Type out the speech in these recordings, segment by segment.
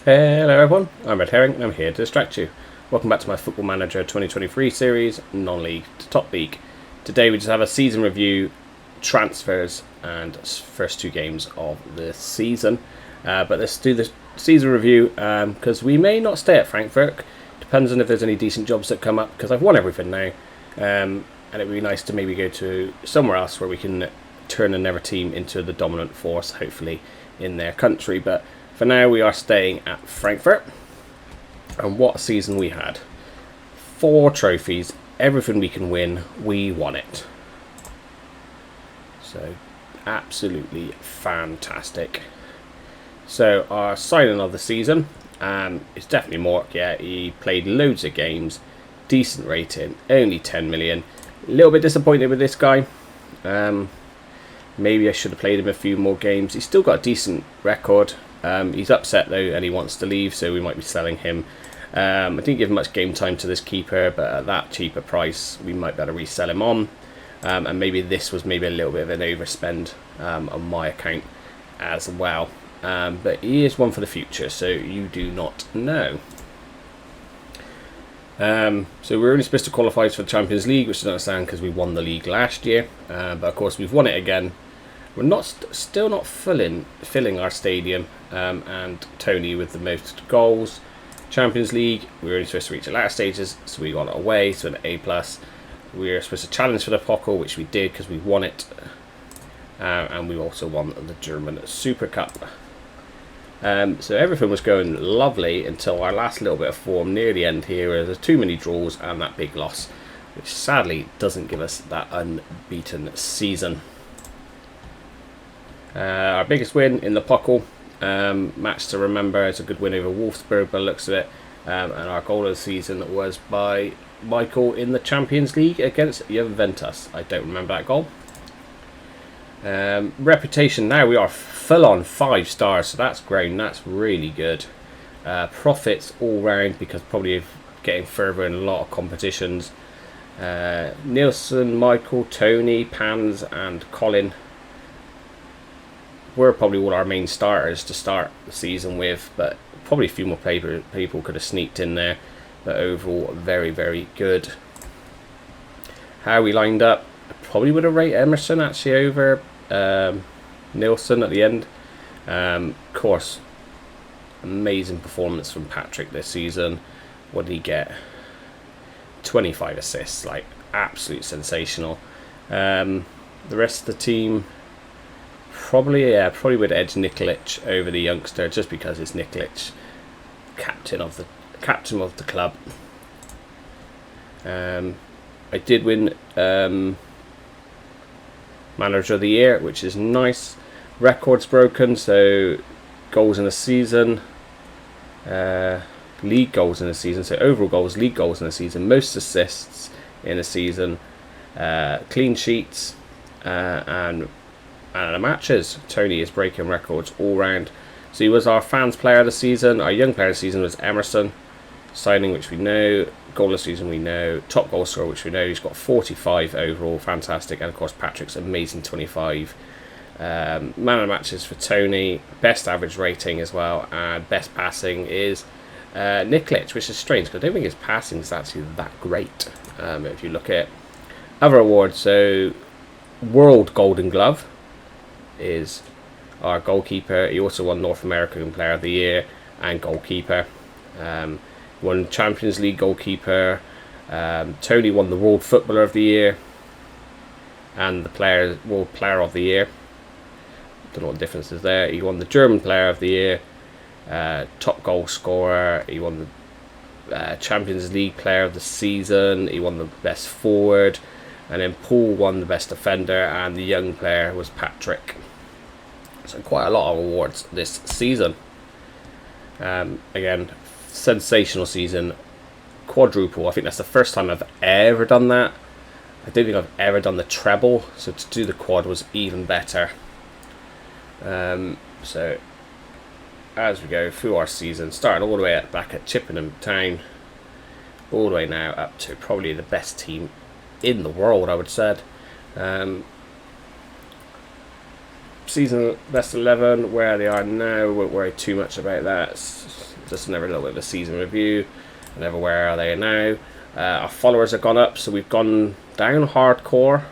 Hello everyone, I'm RedHerring and I'm here to distract you. Welcome back to my Football Manager 2023 series, non-league to top league. Today we just have a season review, transfers and first two games of the season. But let's do the season review because we may not stay at Frankfurt. Depends on if there's any decent jobs that come up because I've won everything now. And it would be nice to maybe go to somewhere else where we can turn another team into the dominant force, hopefully in their country. But for now, we are staying at Frankfurt. And what a season we had. 4 trophies, everything we can win, we won it. So, absolutely fantastic. So, our signing of the season is definitely Mork. Yeah, he played loads of games, decent rating, only 10 million. A little bit disappointed with this guy. Maybe I should have played him a few more games. He's still got a decent record. He's upset though and he wants to leave, so we might be selling him. I didn't give much game time to this keeper, but at that cheaper price we might be able to resell him on. And maybe this was maybe a little bit of an overspend on my account as well. But he is one for the future, so you do not know. So we're only supposed to qualify for the Champions League, which I don't understand because we won the league last year. But of course we've won it again. We're not still not filling our stadium, and Tony with the most goals. Champions League, we were only supposed to reach the latter stages, so we got it away, so an A+. We were supposed to challenge for the Pokal, which we did because we won it, and we also won the German Super Cup. So everything was going lovely until our last little bit of form near the end here, where there's too many draws and that big loss, which sadly doesn't give us that unbeaten season. Our biggest win in the Pokal, match to remember. It's a good win over Wolfsburg by the looks of it, and our goal of the season was by Michael in the Champions League against Juventus. I don't remember that goal. Reputation, now we are full on 5 stars, so that's grown, that's really good. Profits all round because probably getting further in a lot of competitions. Nielsen, Michael, Tony, Pans and Colin were probably all our main starters to start the season with, but probably a few more people could have sneaked in there, but overall very, very good. How we lined up, I probably would have rated Emerson actually over Nielsen at the end. Of course, amazing performance from Patrick this season. What did he get? 25 assists, like absolute sensational. The rest of the team, probably would edge Nikolic over the youngster, just because it's Nikolic, captain of the club. I did win Manager of the Year, which is nice. Records broken, so goals in a season, league goals in a season, so overall goals, league goals in a season, most assists in a season, clean sheets, and the matches. Tony is breaking records all round. So he was our fans player of the season. Our young player of the season was Emerson, signing which we know, goal of the season we know, top goal scorer which we know, he's got 45 overall, fantastic, and of course Patrick's amazing 25. Man of the matches for Tony, best average rating as well, and best passing is Nikolic, which is strange because I don't think his passing is actually that great if you look at other awards. So World Golden Glove is our goalkeeper. He also won North American Player of the Year and goalkeeper. Won Champions League goalkeeper. Tony won the World Footballer of the Year and the World Player of the Year. Don't know what the difference is there. He won the German Player of the Year, top goal scorer. He won the Champions League Player of the Season. He won the best forward, and then Paul won the best defender, and the young player was Patrick. So quite a lot of awards this season. Again, sensational season, quadruple. I think that's the first time I've ever done that. I don't think I've ever done the treble, so to do the quad was even better. So as we go through our season, starting all the way back at Chippenham Town, all the way now up to probably the best team in the world, I would say. Season best 11, where they are now, won't worry too much about that. just another little bit of a season review. Another where are they now. Our followers have gone up, so we've gone down hardcore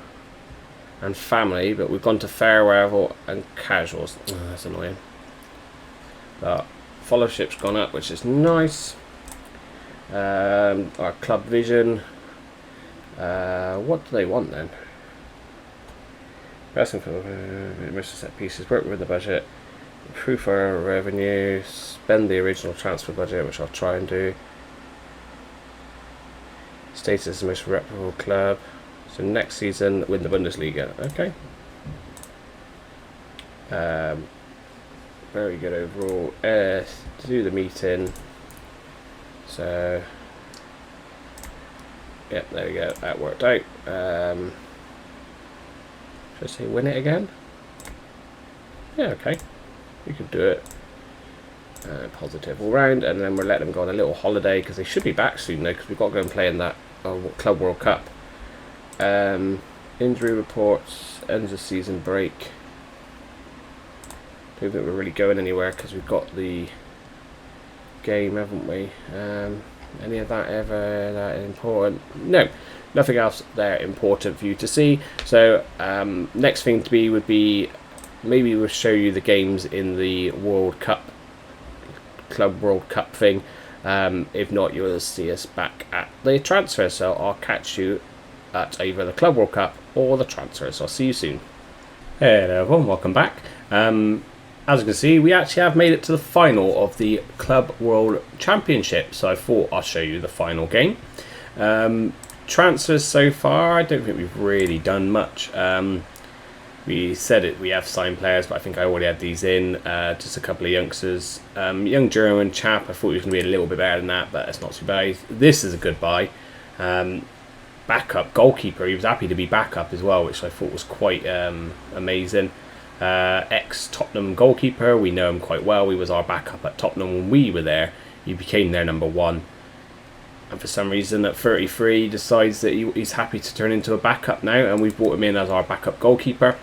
and family, but we've gone to fair, level and casuals. Oh, that's annoying. But followership's gone up, which is nice. Our club vision. What do they want then? Pressing for Mr. Set Pieces, work with the budget, improve our revenue, spend the original transfer budget, which I'll try and do. Status as the most reputable club. So next season, win the Bundesliga. Okay. Very good overall. To do the meeting. So, yep, there we go. That worked out. Should I say win it again? Yeah, okay. We could do it. Positive all round, and then we'll let them go on a little holiday because they should be back soon though, because we've got to go and play in that Club World Cup. Injury reports, ends of season break. Don't think we're really going anywhere because we've got the game, haven't we? Any of that ever that important? No, nothing else there important for you to see. So next thing to be would be maybe we'll show you the games in the World Cup, Club World Cup thing. If not, you'll see us back at the transfer. So I'll catch you at either the Club World Cup or the transfer. So I'll see you soon. Hello everyone, welcome back. As you can see, we actually have made it to the final of the Club World Championship. So I thought I'll show you the final game. Transfers so far, I don't think we've really done much. We said it, we have signed players, but I think I already had these in. Just a couple of youngsters. Young German chap, I thought he was going to be a little bit better than that, but it's not too bad. This is a good buy. Backup goalkeeper, he was happy to be backup as well, which I thought was quite amazing. Ex-Tottenham goalkeeper, we know him quite well. He was our backup at Tottenham when we were there. He became their number one. And for some reason at 33 he decides that he's happy to turn into a backup now, and we've brought him in as our backup goalkeeper.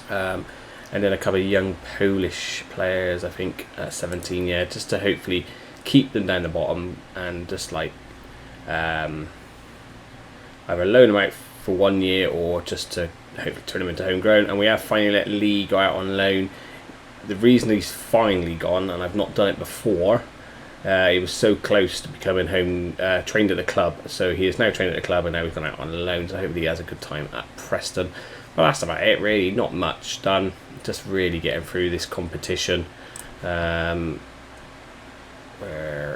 And then a couple of young Polish players, I think 17, yeah, just to hopefully keep them down the bottom and just like either loan them out for 1 year or just to hopefully turn them into homegrown. And we have finally let Lee go out on loan. The reason he's finally gone, and I've not done it before, he was so close to becoming trained at the club, so he is now trained at the club and now he's gone out on loan, so hopefully he has a good time at Preston. Well, that's about it really, not much done, just really getting through this competition. Where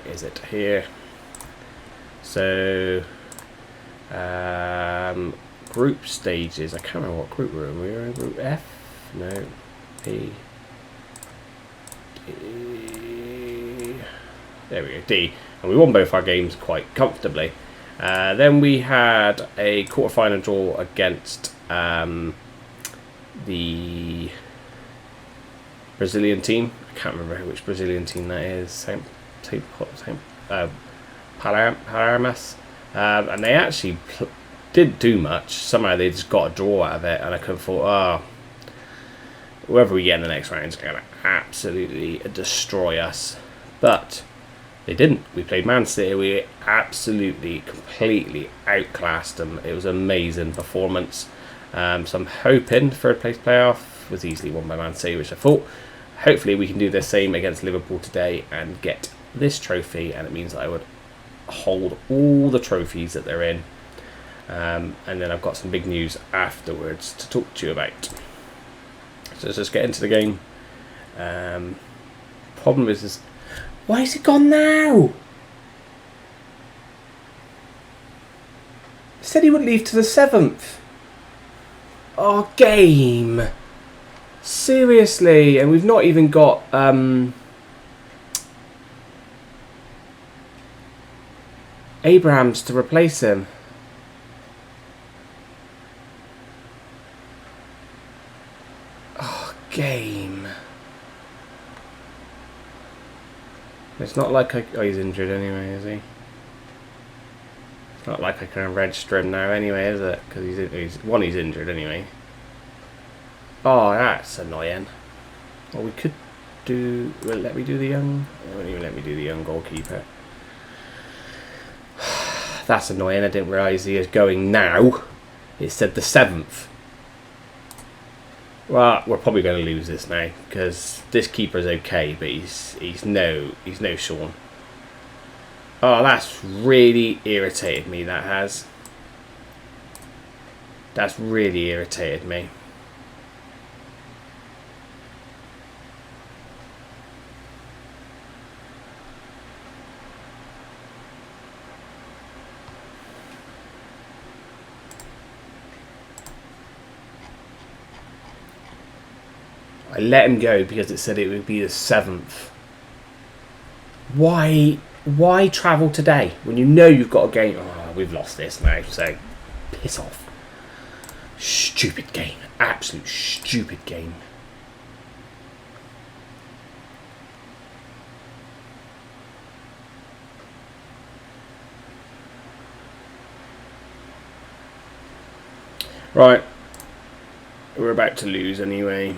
is it? Here. So group stages, I can't remember what group we're in. We're in group F? No. P. D. There we go, D. And we won both our games quite comfortably. Then we had a quarter-final draw against the Brazilian team. I can't remember which Brazilian team that is. Palmeiras. And they actually didn't do much. Somehow they just got a draw out of it, and I could have thought, whoever we get in the next round is going to absolutely destroy us. But they didn't. We played Man City. We absolutely, completely outclassed them. It was an amazing performance. So I'm hoping third place playoff was easily won by Man City, which I thought. Hopefully we can do the same against Liverpool today and get this trophy, and it means that I would hold all the trophies that they're in. And then I've got some big news afterwards to talk to you about. So let's just get into the game. Problem is why is it gone now? Said he would leave to the 7th. Oh, game. Seriously, and we've not even got Abrahams to replace him. Oh, game. It's not like he's injured anyway, is he? It's not like I can register him now anyway, is it? Because he's injured anyway. Oh, that's annoying. Well, we could Will it let me do the young? It won't even let me do the young goalkeeper. That's annoying. I didn't realise he is going now. It said the 7th. Well, we're probably going to lose this now because this keeper's okay, but he's no Sean. Oh, that's really irritated me. That has. That's really irritated me. I let him go because it said it would be the 7th. Why travel today when you know you've got a game? Oh, we've lost this now, so piss off. Stupid game. Absolute stupid game. Right. We're about to lose anyway.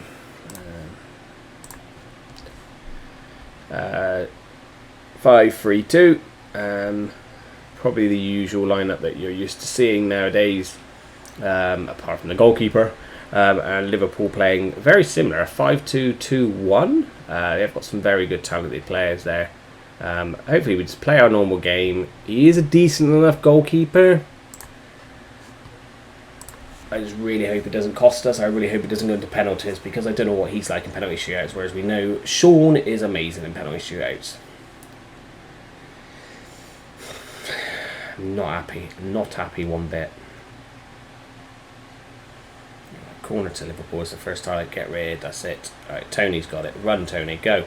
5-3-2. Probably the usual lineup that you're used to seeing nowadays, apart from the goalkeeper. And Liverpool playing very similar, 5-2-2-1. They've got some very good talented players there. Hopefully we just play our normal game. He is a decent enough goalkeeper. I just really hope it doesn't cost us. I really hope it doesn't go into penalties because I don't know what he's like in penalty shootouts, whereas we know Sean is amazing in penalty shootouts. Not happy one bit. Corner to Liverpool is the first target. Get rid. That's it. Alright, Tony's got it. Run, Tony. Go.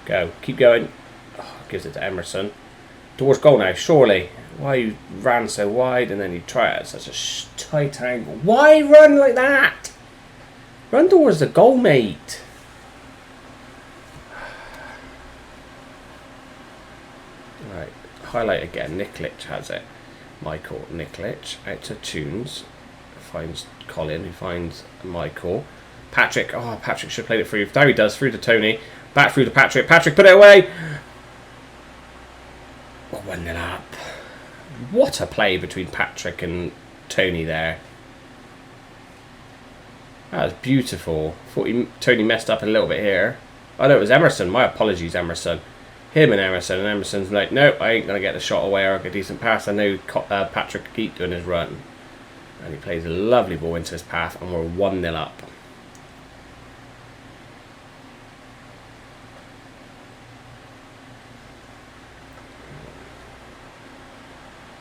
Go. Keep going. Oh, gives it to Emerson. Towards goal now, surely. Why you ran so wide and then you try it at such a tight angle? Why run like that? Run towards the goal, mate. Right, highlight again. Niklic has it. Michael Niklic out to Tunes. Finds Colin, who finds Michael. Patrick. Oh, Patrick should have played it through. There he does. Through to Tony. Back through to Patrick. Patrick, put it away. Oh, 1-0 up. What a play between Patrick and Tony there. That was beautiful. Thought Tony messed up a little bit here. Oh no, it was Emerson. My apologies, Emerson. Him and Emerson's like, nope, I ain't going to get the shot away or get a decent pass. I know Patrick could keep doing his run. And he plays a lovely ball into his path and we're 1-0 up.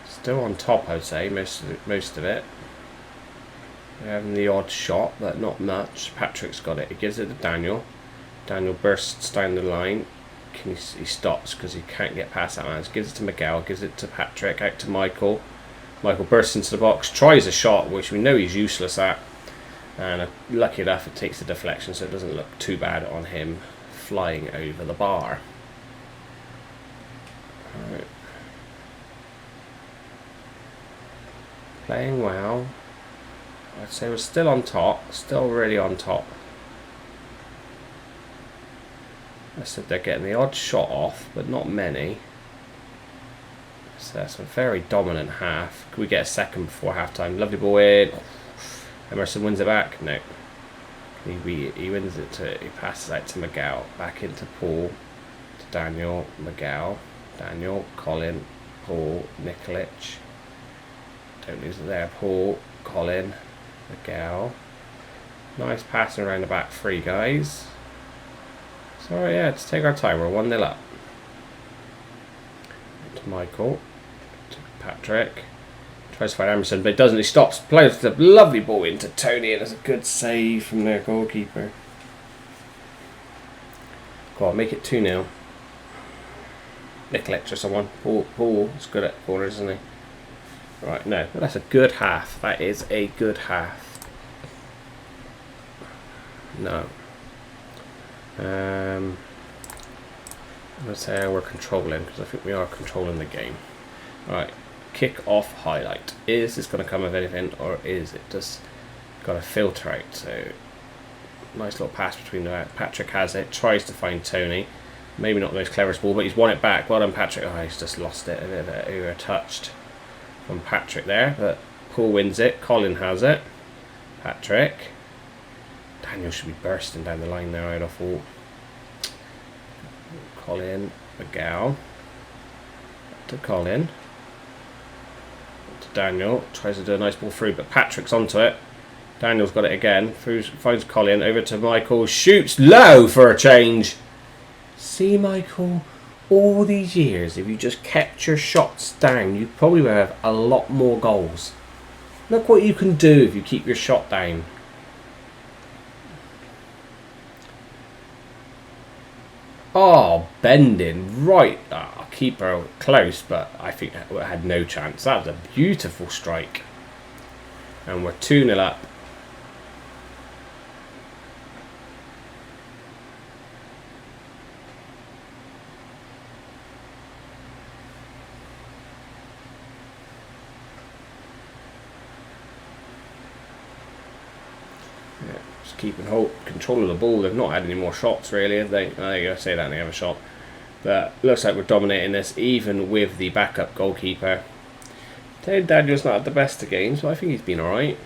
Still on top, I'd say, most of it. We're having the odd shot, but not much. Patrick's got it. He gives it to Daniel. Daniel bursts down the line. He stops because he can't get past that man. Gives it to Miguel. Gives it to Patrick. Out to Michael. Michael bursts into the box. Tries a shot, which we know he's useless at. And lucky enough, it takes the deflection, so it doesn't look too bad on him flying over the bar. All right. Playing well. I'd say we're still on top. Still really on top. I said they're getting the odd shot off, but not many. So that's a very dominant half. Can we get a second before half time? Lovely ball in. Emerson wins it back. No. He wins it he passes out to Miguel. Back into Paul. To Daniel. Miguel. Daniel. Colin. Paul. Niklic. Don't lose it there. Paul, Colin, Miguel. Nice passing around the back three, guys. So yeah, just take our time. We're 1-0 up. To Michael. To Patrick. Tries to find Emerson, but it doesn't. He stops. Plays the lovely ball into Tony, and it's a good save from their goalkeeper. Go on, make it 2-0. Niklic or someone. Paul is good at corners, isn't he? Right, no, that's a good half. That is a good half. No. Let's say we're controlling, because I think we are controlling the game. Alright, kick off highlight. Is this going to come of anything, or is it just got to filter out? So, Nice little pass between the Patrick has it, tries to find Tony. Maybe not the most cleverest ball, but he's won it back. Well done, Patrick. Oh, he's just lost it. A bit of an over-touched from Patrick there, but Paul wins it. Colin has it. Patrick. Daniel should be bursting down the line now, I'd have thought. Colin, Miguel. To Colin. To Daniel. Tries to do a nice ball through, but Patrick's onto it. Daniel's got it again. Finds Colin. Over to Michael. Shoots low for a change. See, Michael, all these years, if you just kept your shots down, you probably would have a lot more goals. Look what you can do if you keep your shot down. Oh, bending right. Keeper close, but I think it had no chance. That was a beautiful strike. And we're 2-0 up. Keeping control of the ball. They've not had any more shots really, have they? There you go, say that and they have a shot. But looks like we're dominating this even with the backup goalkeeper. Daniel's not had the best of games, but I think he's been alright.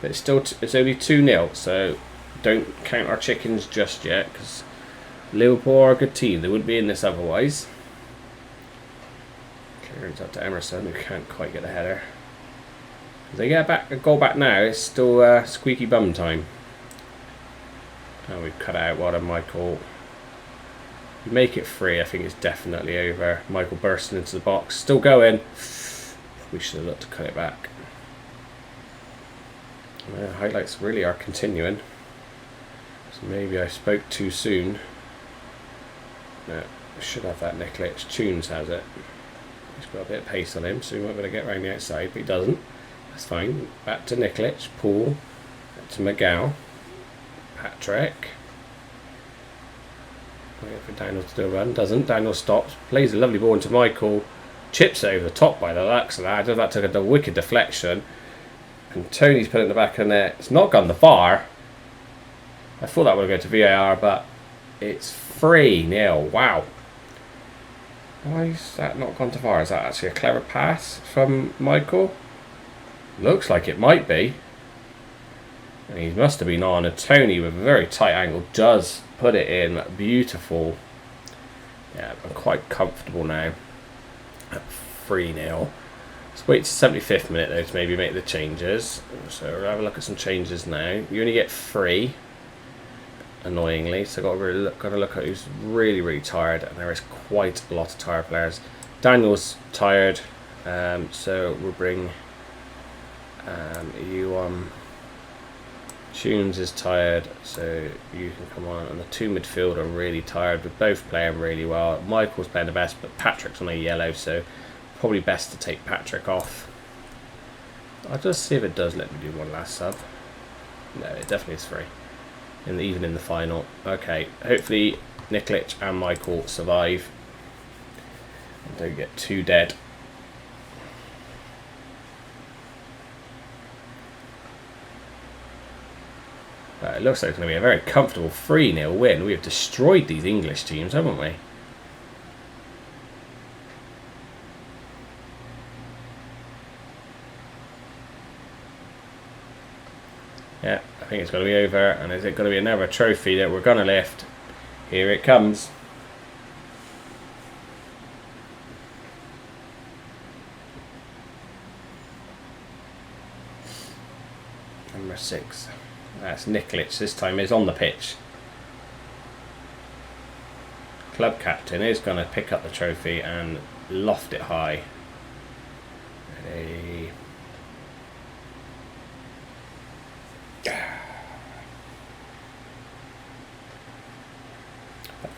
But it's still it's only 2-0, so don't count our chickens just yet, because Liverpool are a good team. They wouldn't be in this otherwise. Clearance up to Emerson, who can't quite get a header. If they get a goal back now, it's still squeaky bum time. Oh, we've cut out. What a Michael. We make it free. I think it's definitely over. Michael bursting into the box. Still going. We should have looked to cut it back. Well, highlights really are continuing. So maybe I spoke too soon. No, I should have that Nikolic. Tunes has it. He's got a bit of pace on him, so he won't be able to get around the outside, but he doesn't. That's fine. Back to Nikolic. Paul. Back to Miguel. Patrick. Waiting for Daniel to do a run. Doesn't. Daniel stops. Plays a lovely ball into Michael. Chips over the top by the looks of that. I don't know if that took a wicked deflection. And Tony's put it in the back of the net. It's not gone the VAR. I thought that would go to VAR, but it's 3-0. Wow. Why is that not gone to VAR? Is that actually a clever pass from Michael? Looks like it might be. And he must have been on. And Tony, with a very tight angle, does put it in. Beautiful. Yeah, I'm quite comfortable now. At 3-0. Let's wait to 75th minute though to maybe make the changes. So we'll have a look at some changes now. You only get 3. Annoyingly. So got to look at who's really tired. And there is quite a lot of tired players. Daniel's tired. So we'll bring you on. Tunes is tired, so you can come on. And the two midfield are really tired, with both playing really well. Michael's playing the best, but Patrick's on a yellow, so probably best to take Patrick off. I'll just see if it does let me do one last sub. No, it definitely is free. Even in the final. Okay, hopefully Nikolic and Michael survive and don't get too dead. But it looks like it's going to be a very comfortable 3-0 win. We have destroyed these English teams, haven't we? Yeah, I think it's going to be over. And is it going to be another trophy that we're going to lift? Here it comes. Number 6. That's Nikolic. This time is on the pitch. Club captain is going to pick up the trophy and loft it high. Ready.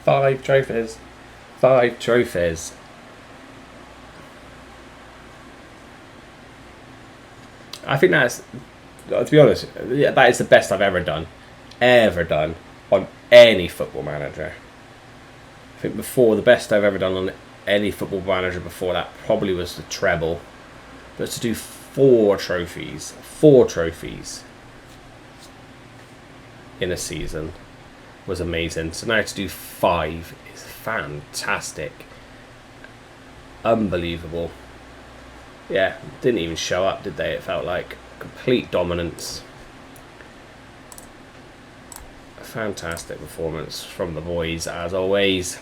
5 trophies. 5 trophies. I think that's, to be honest, that is the best I've ever done on any Football Manager. I think before, the best I've ever done on any Football Manager before that probably was the treble. But to do 4 trophies in a season was amazing. So now to do 5 is fantastic. Unbelievable. Yeah, didn't even show up, did they? It felt like complete dominance. A fantastic performance from the boys, as always.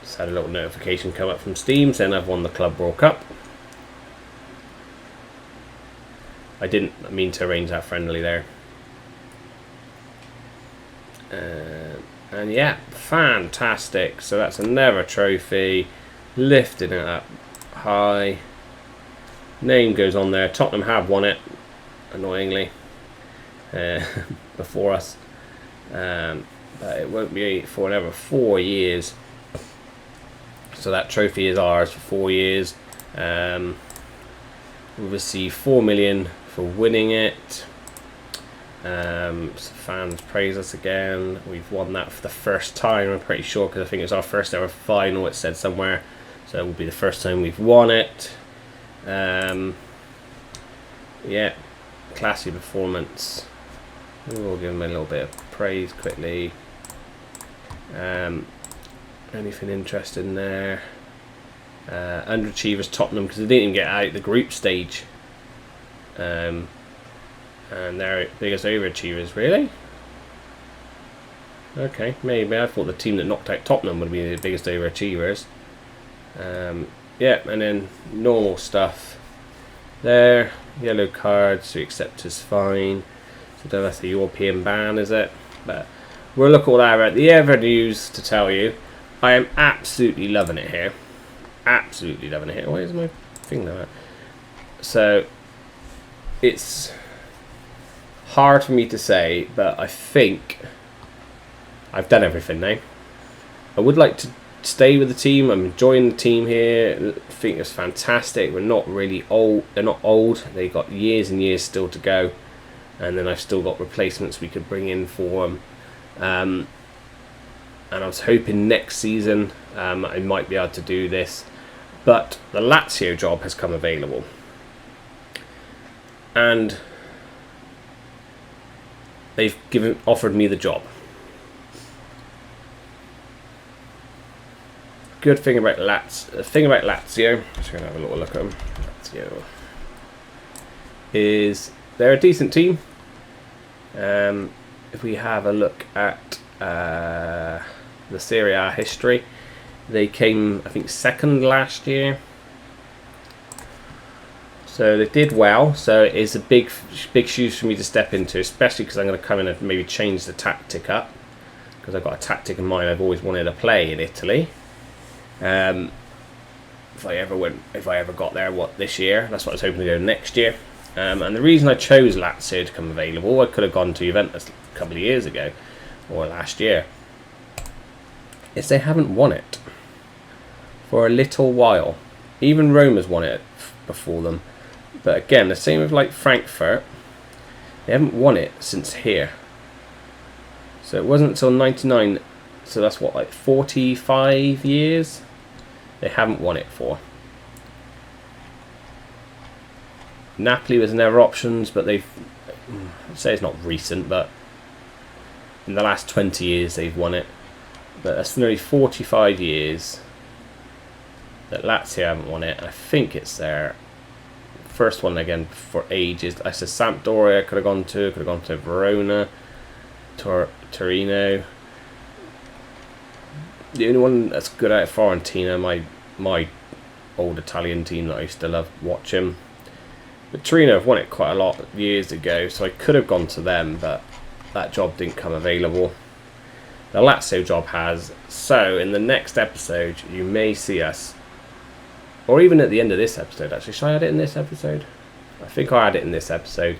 Just had a little notification come up from Steam saying I've won the Club World Cup. I didn't mean to arrange that friendly there. And yeah, fantastic. So that's another trophy. Lifting it up high. Name goes on there. Tottenham have won it, annoyingly, before us. But it won't be for another 4 years. So that trophy is ours for 4 years. We'll receive 4 million for winning it. So fans praise us again. We've won that for the first time, I'm pretty sure, because I think it's our first ever final, it said somewhere. So it will be the first time we've won it. Yeah, classy performance. We'll give them a little bit of praise quickly. Anything interesting there? Underachievers Tottenham, because they didn't even get out the group stage. And they're biggest overachievers, really? Okay, maybe. I thought the team that knocked out Tottenham would be the biggest overachievers. Yeah, and then normal stuff there. Yellow cards, so accept is fine. So that's a European ban, is it? But we'll look all that at the other news to tell you. I am absolutely loving it here. Absolutely loving it here. Why is my thing like that? So it's hard for me to say, but I think I've done everything now. I would like to stay with the team. I'm enjoying the team here. I think it's fantastic. We're not really old. They're not old. They've got years and years still to go. And then I've still got replacements we could bring in for them. And I was hoping next season I might be able to do this. But the Lazio job has come available. And they've offered me the job. Good thing about Lazio, just going to have a little look at them. Lazio is they're a decent team. If we have a look at the Serie A history, they came, I think, second last year. So they did well. So it's a big shoes for me to step into, especially because I'm going to come in and maybe change the tactic up, because I've got a tactic in mind I've always wanted to play in Italy. If I ever got there, this year? That's what I was hoping to go next year. And the reason I chose Lazio to come available, I could have gone to Juventus a couple of years ago or last year, is they haven't won it for a little while. Even Roma's won it before them. But again, the same with like Frankfurt, they haven't won it since here. So it wasn't until 99, so that's what, like 45 years they haven't won it for. Napoli was never options, but they've, I'd say it's not recent, but in the last 20 years they've won it. But that's nearly 45 years that Lazio haven't won it. I think it's their first one again for ages. I said Sampdoria could have gone to Verona, Torino. The only one that's good out of Fiorentina, my old Italian team that I used to love watching. But Torino have won it quite a lot years ago, so I could have gone to them, but that job didn't come available. The Lazio job has. So in the next episode, you may see us, or even at the end of this episode, actually. Should I add it in this episode? I think I'll add it in this episode.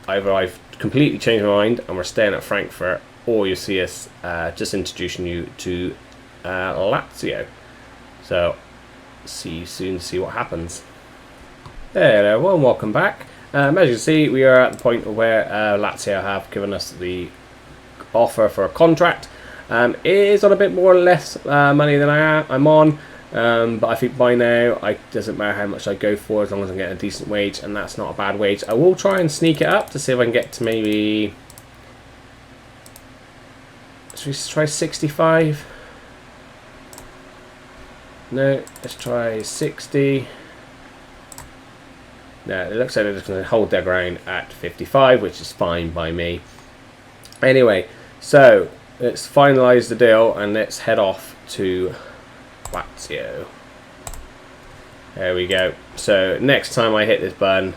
Either I've completely changed my mind and we're staying at Frankfurt, or you'll see us just introducing you to Lazio. So see you soon to see what happens. Hello, well, and welcome back. As you can see, we are at the point where Lazio have given us the offer for a contract. It is on a bit more or less money than I'm on. But I think by now, it doesn't matter how much I go for as long as I'm getting a decent wage, and that's not a bad wage. I will try and sneak it up to see if I can get to maybe... Should we try 65? No, let's try 60. No, it looks like they're just going to hold their ground at 55, which is fine by me. Anyway, so let's finalise the deal and let's head off to Lazio. There we go. So next time I hit this button,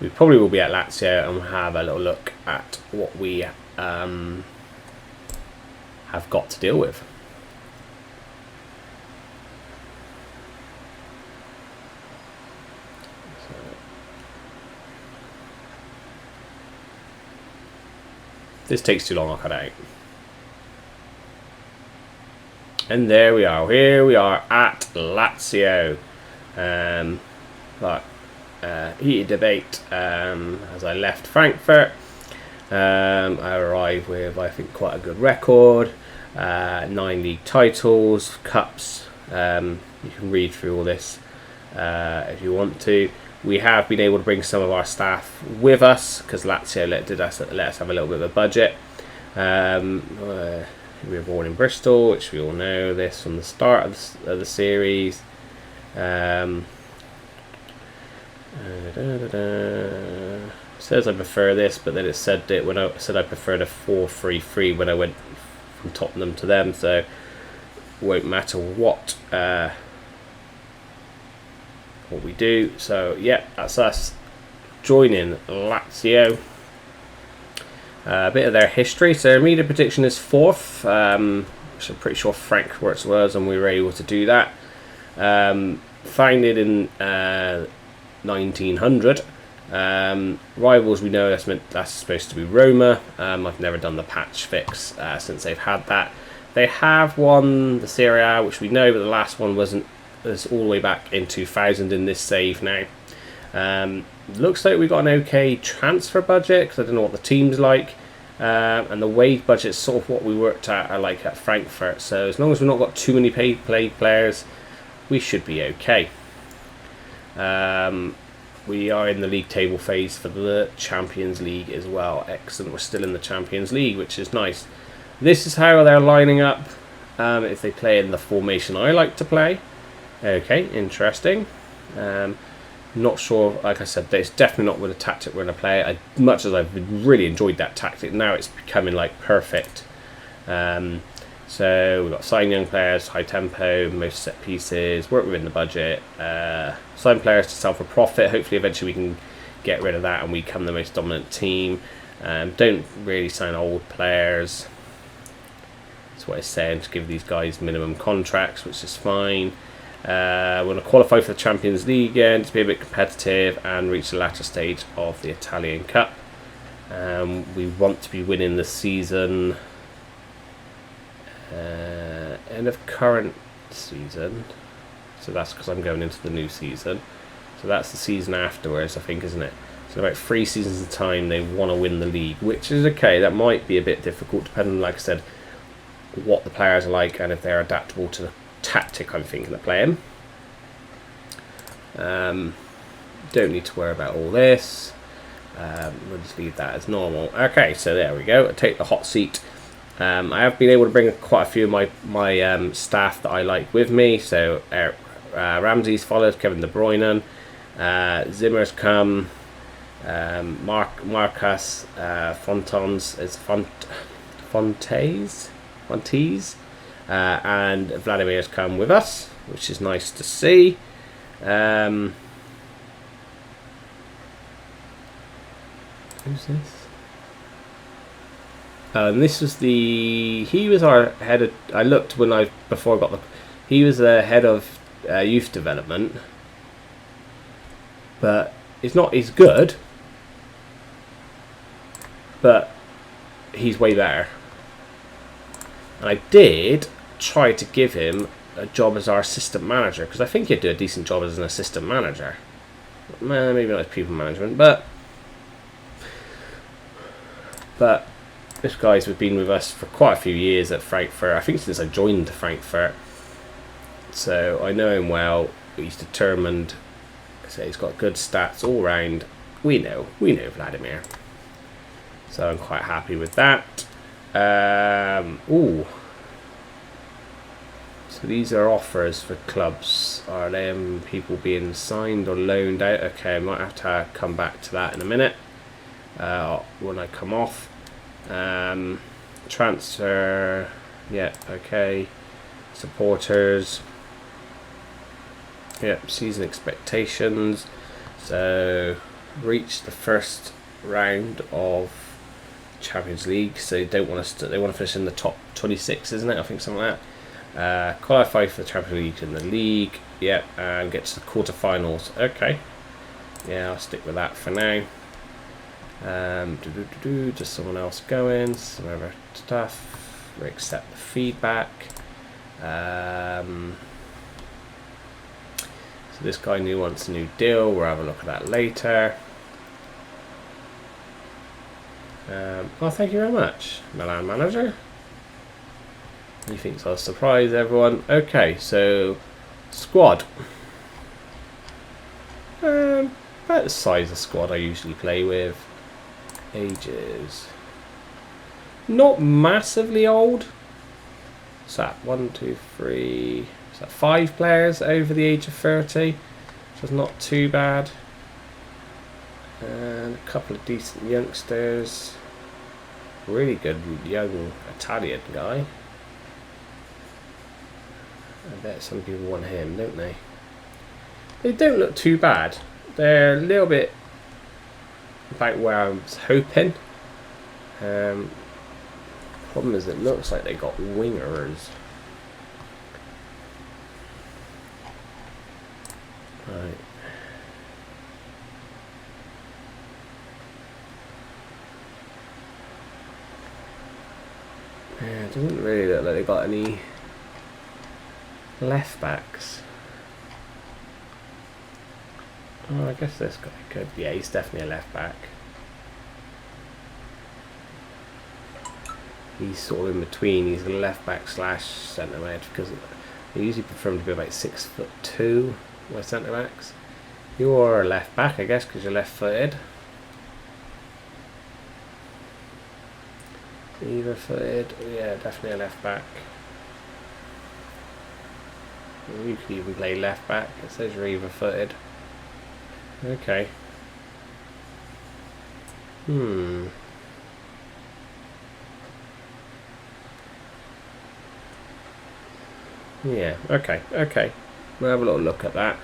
we probably will be at Lazio and we'll have a little look at what we have got to deal with. This takes too long, I'll cut out. And there we are. Here we are at Lazio. Heated debate as I left Frankfurt. I arrived with, I think, quite a good record. 9 league titles, cups. You can read through all this if you want to. We have been able to bring some of our staff with us because Lazio let us have a little bit of a budget. We were born in Bristol, which we all know this from the start of the series. Says I prefer this, but then it said it when I said I preferred a 4-3-3 when I went from Tottenham to them, so it won't matter what we do. So yeah, that's us joining Lazio. A bit of their history. So immediate prediction is 4th, which I'm pretty sure Frankfurt was, and we were able to do that. Founded in 1900. Rivals, we know that's supposed to be Roma. I've never done the patch fix since they've had that. They have won the Serie A, which we know, but the last one was all the way back in 2000 in this save now. Looks like we got an okay transfer budget because I don't know what the team's like, and the wage budget is sort of what we worked at at Frankfurt. So as long as we've not got too many paid players, we should be okay. We are in the league table phase for the Champions League as well. Excellent, we're still in the Champions League, which is nice. This is how they're lining up if they play in the formation I like to play. Okay, interesting. Not sure, like I said, it's definitely not with a tactic we're going to play. As much as I've really enjoyed that tactic, now it's becoming like perfect. So we've got sign young players, high tempo, most set pieces, work within the budget, sign players to sell for profit. Hopefully eventually we can get rid of that and we become the most dominant team. Don't really sign old players. That's what it's saying, to give these guys minimum contracts, which is fine. We're going to qualify for the Champions League again to be a bit competitive and reach the latter stage of the Italian Cup. We want to be winning the season, end of current season, so that's because I'm going into the new season. So that's the season afterwards, I think, isn't it? So about 3 seasons of time they want to win the league, which is okay. That might be a bit difficult depending on, like I said, what the players are like and if they're adaptable to the tactic I'm thinking of playing. Don't need to worry about all this. We'll just leave that as normal. Okay, so there we go. I'll take the hot seat. I have been able to bring quite a few of my staff that I like with me. So Ramsey's followed, Kevin De Bruyne, Zimmer's come, Marcus Fontons is Fontes, and Vladimir's come with us, which is nice to see. Who's this? And this was he was our head of, I looked before I got he was the head of youth development, but he's good, but he's way better. And I did try to give him a job as our assistant manager, because I think he'd do a decent job as an assistant manager. Maybe not as people management, but this guy's been with us for quite a few years at Frankfurt. I think since I joined Frankfurt. So I know him well. He's determined. So he's got good stats all round. We know Vladimir. So I'm quite happy with that. Ooh. So these are offers for clubs. Are them people being signed or loaned out? Okay, I might have to come back to that in a minute when I come off. Transfer. Yeah, okay. Supporters. Yep, season expectations. So reach the first round of Champions League. So they don't want they want to finish in the top 26, isn't it? I think something like that. Qualify for the Champions League in the league. Yep, and get to the quarterfinals. Okay. Yeah, I'll stick with that for now. Just someone else going. Some other stuff. We accept the feedback. So this guy wants a new deal. We'll have a look at that later. Well, thank you very much, Milan manager. He thinks I'll surprise everyone. Okay, so squad. About the size of squad I usually play with. Ages. Not massively old. What's that? 1, 2, 3. Is that 5 players over the age of 30? Which is not too bad. And a couple of decent youngsters. Really good young Italian guy. I bet some people want him, don't they? They don't look too bad. They're a little bit about where I was hoping. Problem is, it looks like they got wingers. Right. Yeah, it doesn't really look like they got any left backs. Oh, I guess this guy could. Yeah, he's definitely a left back. He's sort of in between. He's a left back / centre mid because they usually prefer him to be about 6'2" with centre backs. You're a left back, I guess, because you're left footed. Either footed, yeah, definitely a left back. You could even play left back. It says you're either footed. Okay. Yeah, okay. We'll have a little look at that.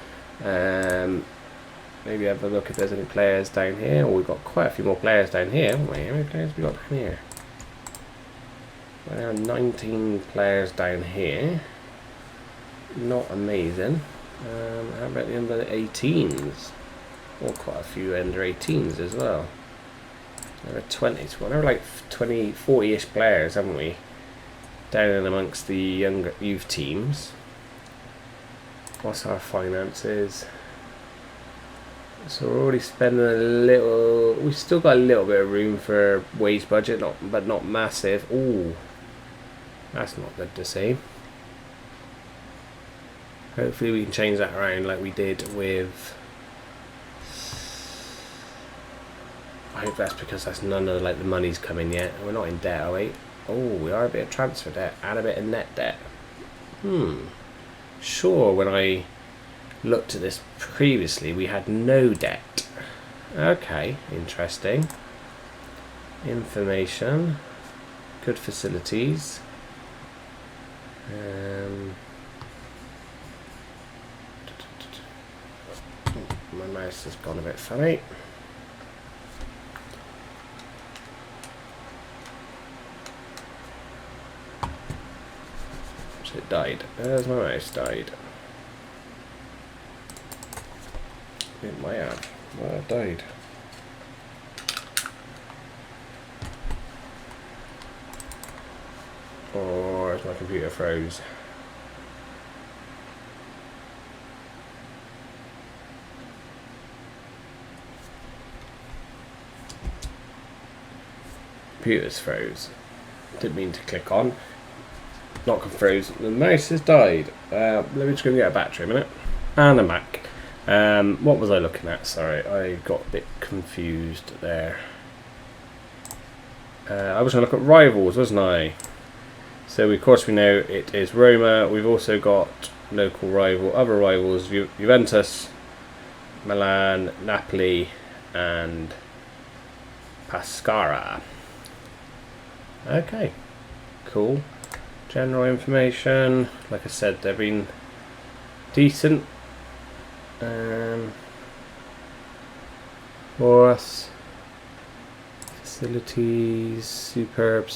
Maybe have a look if there's any players down here. We've got quite a few more players down here, haven't we? How many players have we got down here? Well, there are 19 players down here. Not amazing. How about the under 18s? Or quite a few under 18s as well. There are 20. So there are like 20, 40-ish players, haven't we? Down in amongst the younger youth teams. What's our finances? So we're already spending a little. We've still got a little bit of room for wage budget, but not massive. Ooh, that's not good to see. Hopefully we can change that around like we did with. I hope that's because that's none of like the money's coming yet. We're not in debt, are we? Oh, we are a bit of transfer debt and a bit of net debt. Sure, when I looked at this previously, we had no debt. Okay, interesting. Information. Good facilities. My mouse has gone a bit funny. It died. There's my mouse died. It might have. Well, it died. Or is my computer froze? Computer's froze. Didn't mean to click on. not confused. The mouse has died. Let me just go and get a battery a minute. And a Mac. What was I looking at? Sorry, I got a bit confused there. I was going to look at rivals, wasn't I? So of course we know it is Roma. We've also got local other rivals: Juventus, Milan, Napoli, and Pescara. Okay, cool. General information. Like I said, they've been decent for us. Facilities, superb,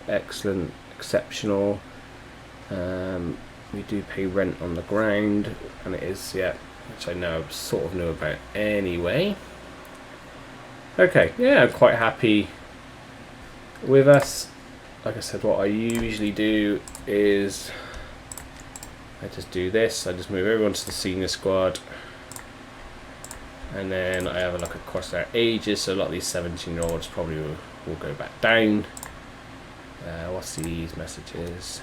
excellent, exceptional. We do pay rent on the ground, and it is, yeah, which I sort of knew about anyway. Okay, yeah, I'm quite happy with us. Like I said, what I usually do is I just do this. I just move everyone to the senior squad, and then I have a look across their ages. So a lot of these 17-year-olds probably will go back down. What's these messages?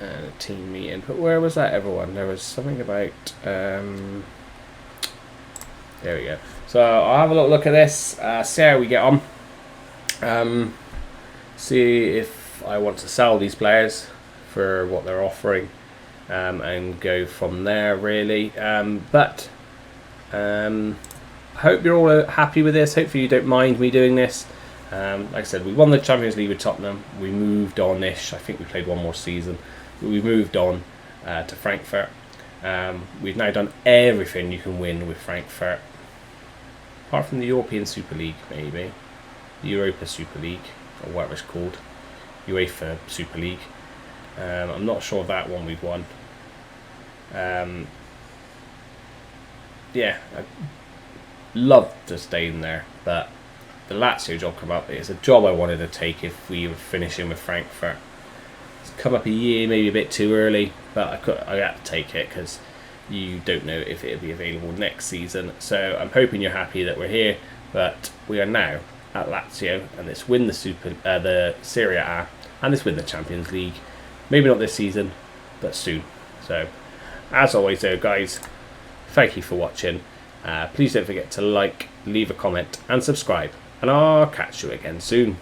And a team meeting. But where was that, everyone? There was something about... there we go. So I'll have a little look at this, see how we get on. See if I want to sell these players for what they're offering, and go from there, really. But I hope you're all happy with this. Hopefully you don't mind me doing this. Like I said, we won the Champions League with Tottenham. We moved on-ish. I think we played one more season. We moved on to Frankfurt. We've now done everything you can win with Frankfurt, apart from the European Super League, maybe the Europa Super League, or whatever it's called, UEFA Super League. I'm not sure of that one we've won. Yeah, I'd love to stay in there, but the Lazio job come up. It's a job I wanted to take if we were finishing with Frankfurt. It's come up a year, maybe a bit too early, but I had to take it because you don't know if it'll be available next season. So I'm hoping you're happy that we're here, but we are now at Lazio, and let's win the Serie A, and let's win the Champions League. Maybe not this season, but soon. So, as always though, guys, thank you for watching. Please don't forget to like, leave a comment, and subscribe. And I'll catch you again soon.